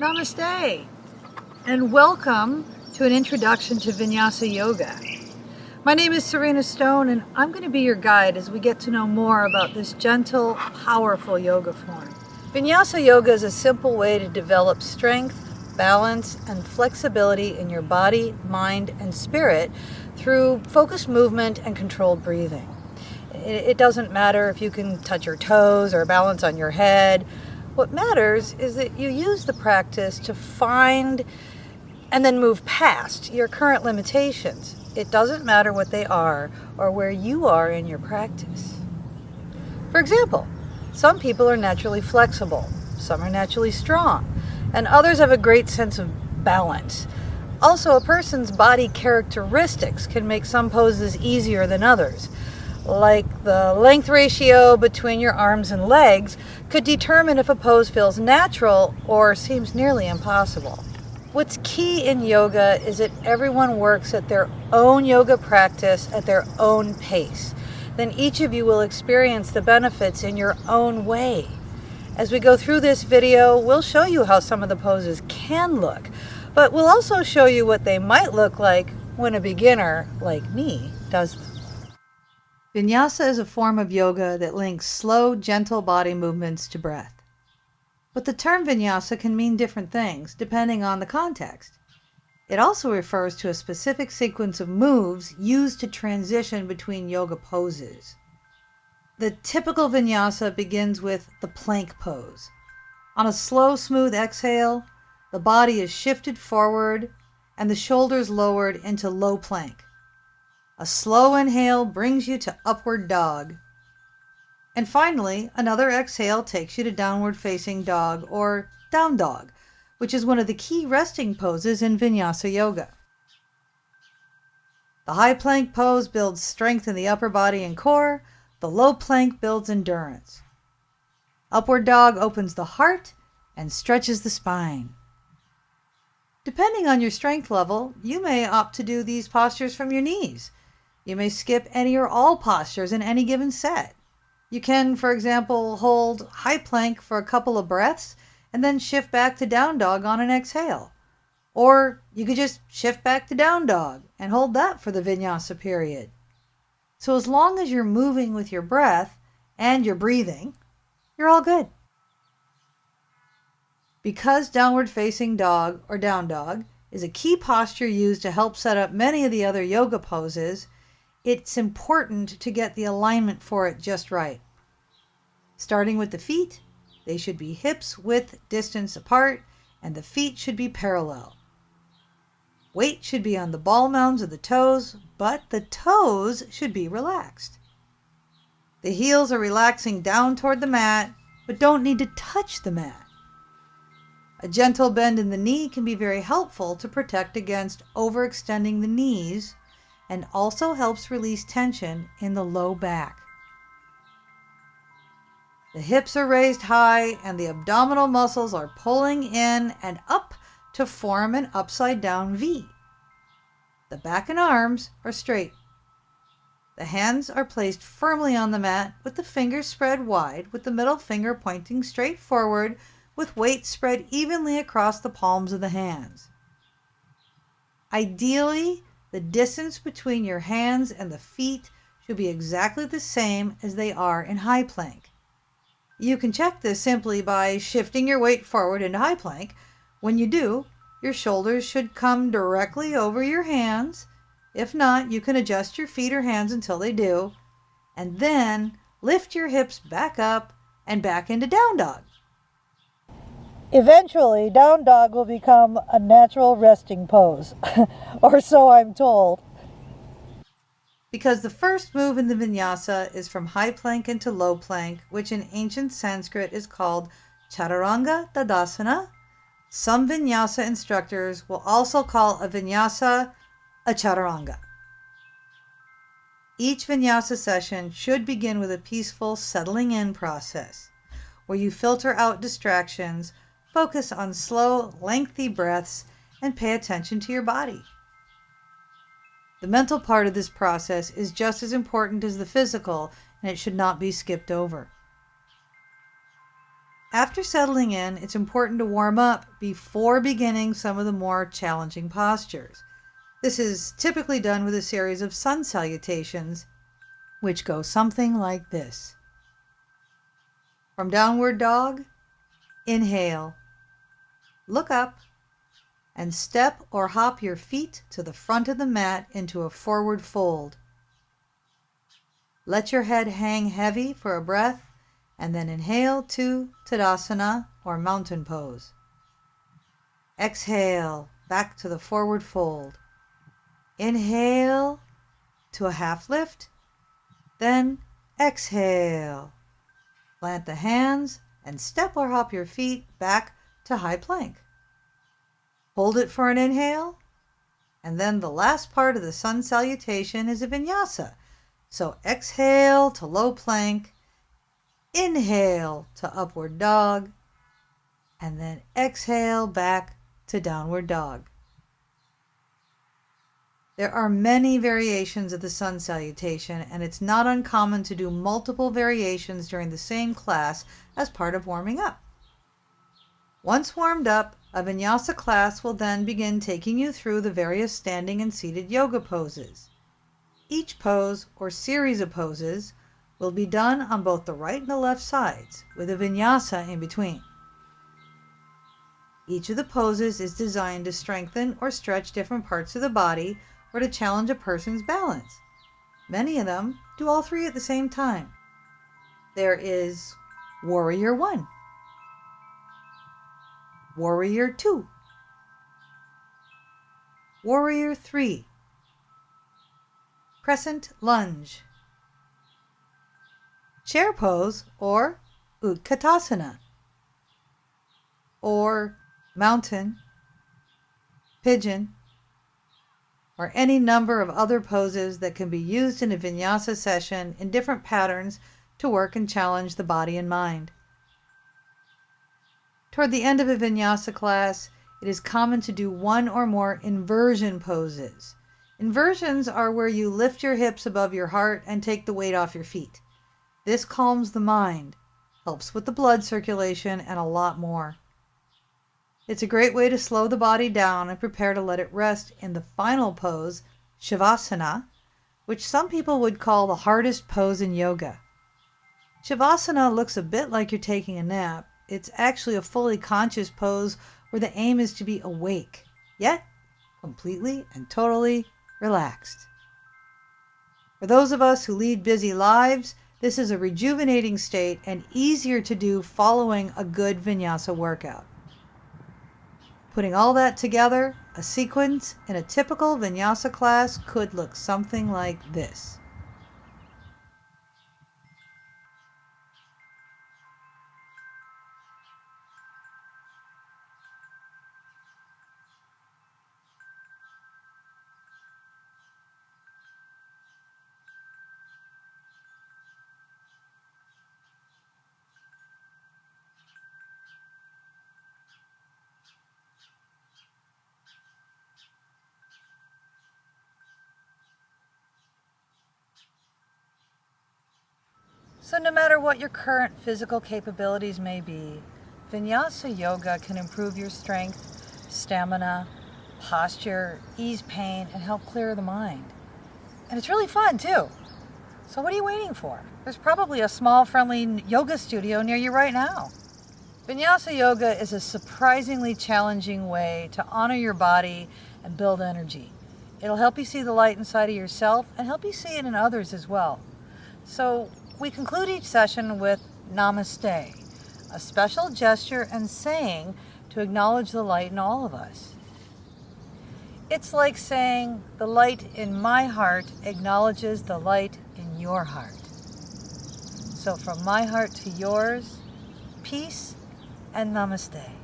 Namaste, and welcome to an introduction to Vinyasa Yoga. My name is Serena Stone, and I'm going to be your guide as we get to know more about this gentle, powerful yoga form. Vinyasa Yoga is a simple way to develop strength, balance, and flexibility in your body, mind, and spirit through focused movement and controlled breathing. It doesn't matter if you can touch your toes or balance on your head. What matters is that you use the practice to find and then move past your current limitations. It doesn't matter what they are or where you are in your practice. For example, some people are naturally flexible, some are naturally strong, and others have a great sense of balance. Also, a person's body characteristics can make some poses easier than others. Like the length ratio between your arms and legs could determine if a pose feels natural or seems nearly impossible. What's key in yoga is that everyone works at their own yoga practice at their own pace. Then each of you will experience the benefits in your own way. As we go through this video, we'll show you how some of the poses can look, but we'll also show you what they might look like when a beginner, like me, does them. Vinyasa is a form of yoga that links slow, gentle body movements to breath. But the term vinyasa can mean different things depending on the context. It also refers to a specific sequence of moves used to transition between yoga poses. The typical vinyasa begins with the plank pose. On a slow, smooth exhale, the body is shifted forward and the shoulders lowered into low plank. A slow inhale brings you to upward dog. And finally, another exhale takes you to downward facing dog or down dog, which is one of the key resting poses in Vinyasa Yoga. The high plank pose builds strength in the upper body and core. The low plank builds endurance. Upward dog opens the heart and stretches the spine. Depending on your strength level, you may opt to do these postures from your knees. You may skip any or all postures in any given set. You can, for example, hold high plank for a couple of breaths and then shift back to down dog on an exhale. Or you could just shift back to down dog and hold that for the vinyasa period. So as long as you're moving with your breath and you're breathing, you're all good. Because downward facing dog or down dog is a key posture used to help set up many of the other yoga poses, it's important to get the alignment for it just right. Starting with the feet, they should be hips width distance apart and the feet should be parallel. Weight should be on the ball mounds of the toes, but the toes should be relaxed. The heels are relaxing down toward the mat, but don't need to touch the mat. A gentle bend in the knee can be very helpful to protect against overextending the knees and also helps release tension in the low back. The hips are raised high and the abdominal muscles are pulling in and up to form an upside down V. The back and arms are straight. The hands are placed firmly on the mat with the fingers spread wide, with the middle finger pointing straight forward, with weight spread evenly across the palms of the hands. Ideally, the distance between your hands and the feet should be exactly the same as they are in high plank. You can check this simply by shifting your weight forward into high plank. When you do, your shoulders should come directly over your hands. If not, you can adjust your feet or hands until they do, and then lift your hips back up and back into down dog. Eventually, down dog will become a natural resting pose, or so I'm told. Because the first move in the vinyasa is from high plank into low plank, which in ancient Sanskrit is called Chaturanga Tadasana. Some vinyasa instructors will also call a vinyasa a chaturanga. Each vinyasa session should begin with a peaceful settling in process, where you filter out distractions, focus on slow, lengthy breaths, and pay attention to your body. The mental part of this process is just as important as the physical, and it should not be skipped over. After settling in, it's important to warm up before beginning some of the more challenging postures. This is typically done with a series of sun salutations, which go something like this. From downward dog, inhale, look up, and step or hop your feet to the front of the mat into a forward fold. Let your head hang heavy for a breath, and then inhale to Tadasana or mountain pose. Exhale, back to the forward fold. Inhale to a half lift, then exhale. Plant the hands and step or hop your feet back to high plank. Hold it for an inhale, and then the last part of the sun salutation is a vinyasa. So exhale to low plank, inhale to upward dog, and then exhale back to downward dog. There are many variations of the sun salutation, and it's not uncommon to do multiple variations during the same class as part of warming up. Once warmed up, a vinyasa class will then begin taking you through the various standing and seated yoga poses. Each pose, or series of poses, will be done on both the right and the left sides, with a vinyasa in between. Each of the poses is designed to strengthen or stretch different parts of the body or to challenge a person's balance. Many of them do all three at the same time. There is Warrior 1, Warrior 2, Warrior 3, Crescent Lunge, Chair Pose or Utkatasana, or Mountain, Pigeon, or any number of other poses that can be used in a vinyasa session in different patterns to work and challenge the body and mind. Toward the end of a vinyasa class, it is common to do one or more inversion poses. Inversions are where you lift your hips above your heart and take the weight off your feet. This calms the mind, helps with the blood circulation, and a lot more. It's a great way to slow the body down and prepare to let it rest in the final pose, Shavasana, which some people would call the hardest pose in yoga. Shavasana looks a bit like you're taking a nap. It's actually a fully conscious pose where the aim is to be awake, yet completely and totally relaxed. For those of us who lead busy lives, this is a rejuvenating state and easier to do following a good vinyasa workout. Putting all that together, a sequence in a typical vinyasa class could look something like this. So no matter what your current physical capabilities may be, Vinyasa Yoga can improve your strength, stamina, posture, ease pain, and help clear the mind. And it's really fun too. So what are you waiting for? There's probably a small, friendly yoga studio near you right now. Vinyasa Yoga is a surprisingly challenging way to honor your body and build energy. It'll help you see the light inside of yourself and help you see it in others as well. So we conclude each session with Namaste, a special gesture and saying to acknowledge the light in all of us. It's like saying, the light in my heart acknowledges the light in your heart. So from my heart to yours, peace and namaste.